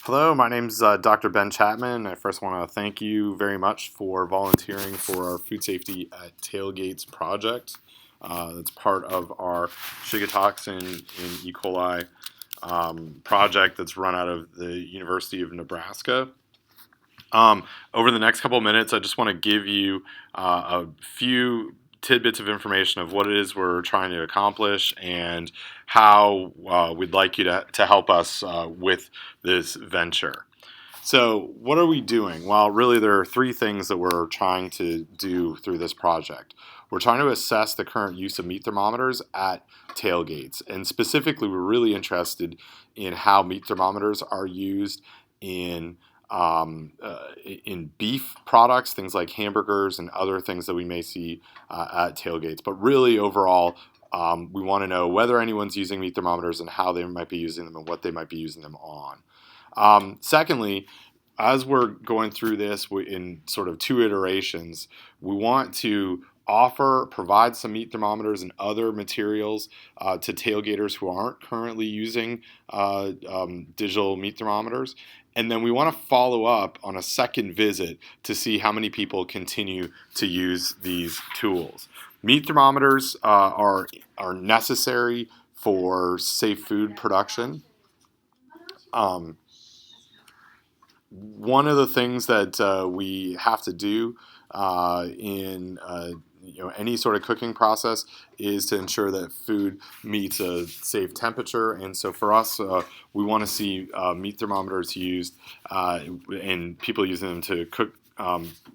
Hello, my name's Dr. Ben Chapman. I first want to thank you very much for volunteering for our Food Safety at Tailgates project. That's part of our Shigatoxin in E. coli project that's run out of the University of Nebraska. Over the next couple of minutes, I just want to give you a few tidbits of information of what it is we're trying to accomplish and how we'd like you to help us with this venture. So, what are we doing? Well, really, there are three things that we're trying to do through this project. We're trying to assess the current use of meat thermometers at tailgates, and specifically, we're really interested in how meat thermometers are used in in beef products, things like hamburgers and other things that we may see at tailgates. But really, overall, we want to know whether anyone's using meat thermometers and how they might be using them and what they might be using them on. Secondly, as we're going through this in sort of two iterations, we want to provide some meat thermometers and other materials to tailgaters who aren't currently using digital meat thermometers. And then we want to follow up on a second visit to see how many people continue to use these tools. Meat thermometers are necessary for safe food production. One of the things that we have to do in any sort of cooking process is to ensure that food meets a safe temperature. And so for us, we want to see meat thermometers used and people using them to cook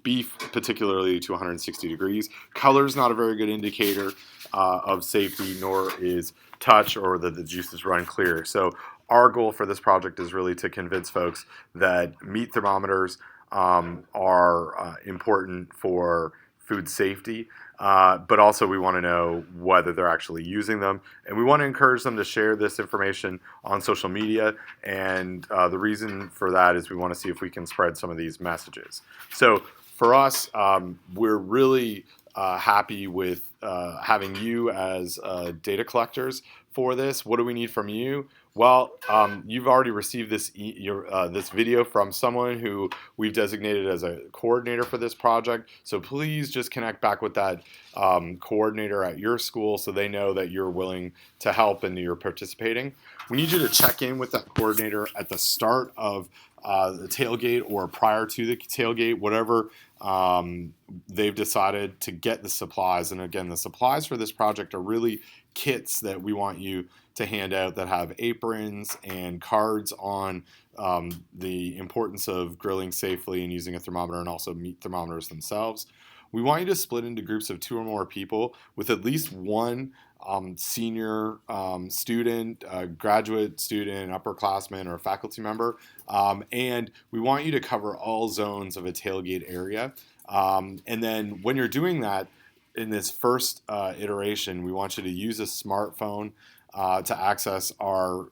beef, particularly to 160 degrees. Color is not a very good indicator of safety, nor is touch or that the juices run clear. So our goal for this project is really to convince folks that meat thermometers are important for food safety, but also we want to know whether they're actually using them. And we want to encourage them to share this information on social media. And the reason for that is we want to see if we can spread some of these messages. So for us, we're really happy with having you as data collectors for this. What do we need from you? Well, you've already received this video from someone who we've designated as a coordinator for this project. So please just connect back with that coordinator at your school so they know that you're willing to help and you're participating. We need you to check in with that coordinator at the start of the tailgate or prior to the tailgate, whatever they've decided to get the supplies. And again, the supplies for this project are really kits that we want you to hand out that have aprons and cards on the importance of grilling safely and using a thermometer, and also meat thermometers themselves. We want you to split into groups of 2 or more people with at least one senior student, graduate student, upperclassman, or faculty member. And we want you to cover all zones of a tailgate area. And then when you're doing that, in this first iteration, we want you to use a smartphone to access our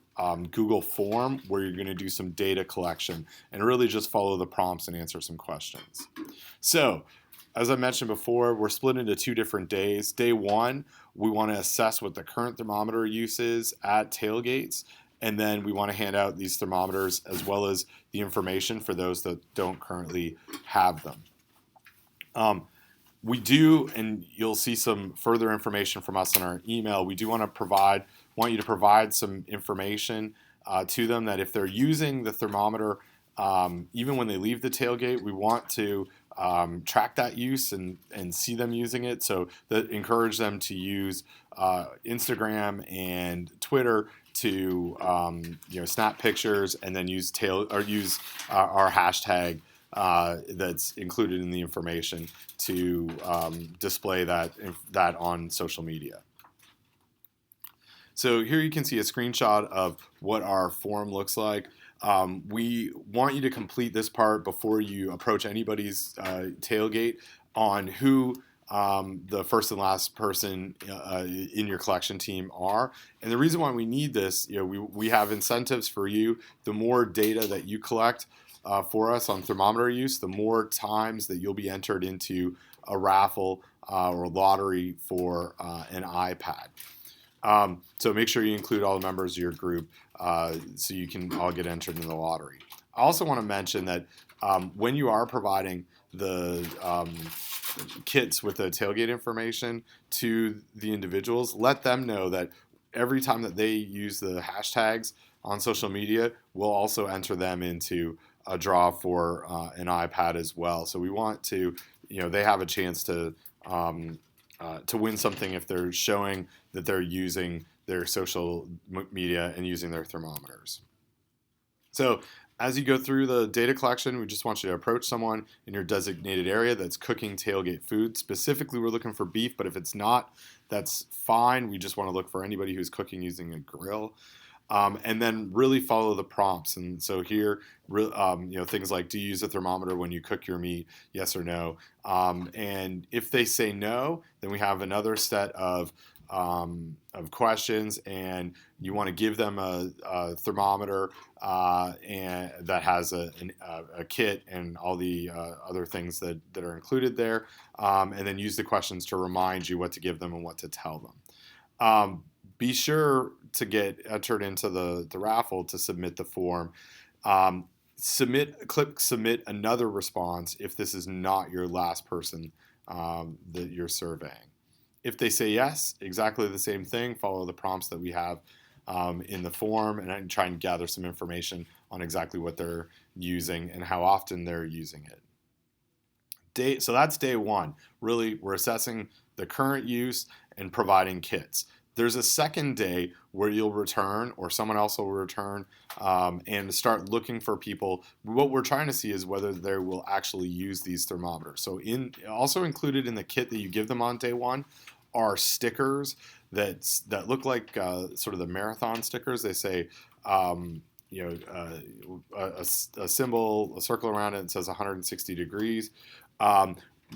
Google form where you're going to do some data collection and really just follow the prompts and answer some questions. So, as I mentioned before, we're split into 2 different days. Day 1, we want to assess what the current thermometer use is at tailgates, and then we want to hand out these thermometers as well as the information for those that don't currently have them. We do, and you'll see some further information from us in our email, we do want you to provide some information to them that if they're using the thermometer, even when they leave the tailgate, we want to track that use and see them using it. So that encourage them to use Instagram and Twitter to snap pictures and then use our hashtag that's included in the information to display that on social media. So here you can see a screenshot of what our form looks like. We want you to complete this part before you approach anybody's tailgate on who the first and last person in your collection team are. And the reason why we need this, we have incentives for you. The more data that you collect for us on thermometer use, the more times that you'll be entered into a raffle or lottery for an iPad. So make sure you include all the members of your group so you can all get entered in the lottery. I also want to mention that when you are providing the kits with the tailgate information to the individuals, let them know that every time that they use the hashtags on social media, we'll also enter them into a draw for an iPad as well. So we want to, they have a chance to win something if they're showing that they're using their social media and using their thermometers. So as you go through the data collection, we just want you to approach someone in your designated area that's cooking tailgate food. Specifically, we're looking for beef, but if it's not, that's fine. We just want to look for anybody who's cooking using a grill. And then really follow the prompts. And so here, things like, do you use a thermometer when you cook your meat? Yes or no. And if they say no, then we have another set of questions, and you want to give them a thermometer and that has a kit and all the other things that are included there, and then use the questions to remind you what to give them and what to tell them. Be sure to get entered into the raffle to submit the form. Click submit another response if this is not your last person that you're surveying. If they say yes, exactly the same thing. Follow the prompts that we have in the form and try and gather some information on exactly what they're using and how often they're using it. So that's day one. Really, we're assessing the current use and providing kits. There's a second day where you'll return, or someone else will return, and start looking for people. What we're trying to see is whether they will actually use these thermometers. So also included in the kit that you give them on day one are stickers that look like sort of the marathon stickers. They say, a symbol, a circle around it, and says 160 degrees.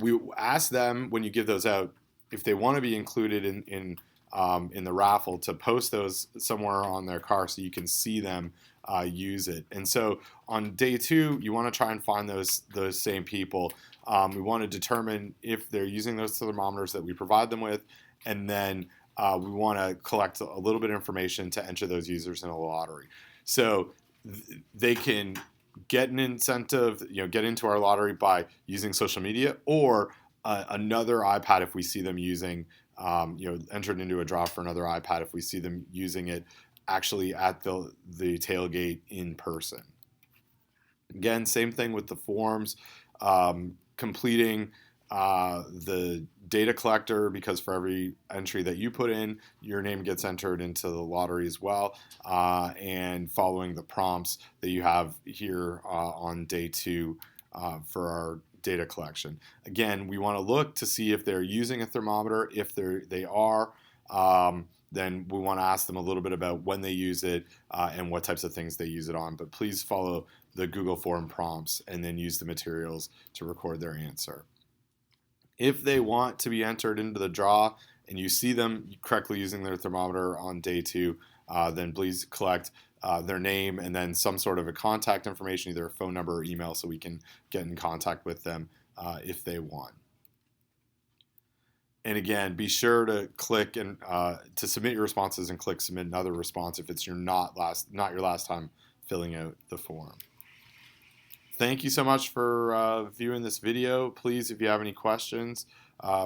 We ask them when you give those out if they want to be included in the raffle to post those somewhere on their car so you can see them use it. And so on day two, you want to try and find those same people. We want to determine if they're using those thermometers that we provide them with, and then we want to collect a little bit of information to enter those users in a lottery. So they can get an incentive, get into our lottery by using social media, or another iPad if we see them using, entered into a draw for another iPad if we see them using it actually at the tailgate in person. Again, same thing with the forms, completing the data collector, because for every entry that you put in, your name gets entered into the lottery as well, and following the prompts that you have here on day two for our data collection. Again, we want to look to see if they're using a thermometer. If they are, then we want to ask them a little bit about when they use it and what types of things they use it on. But please follow the Google form prompts and then use the materials to record their answer. If they want to be entered into the draw and you see them correctly using their thermometer on day two, then please collect their name and then some sort of a contact information, either a phone number or email, so we can get in contact with them if they want. And again, be sure to click and to submit your responses and click submit another response if it's not your last time filling out the form. Thank you so much for viewing this video. Please, if you have any questions,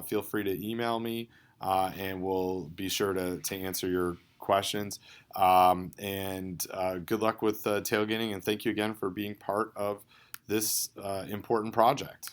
feel free to email me, and we'll be sure to answer your questions. And good luck with tailgating, and thank you again for being part of this important project.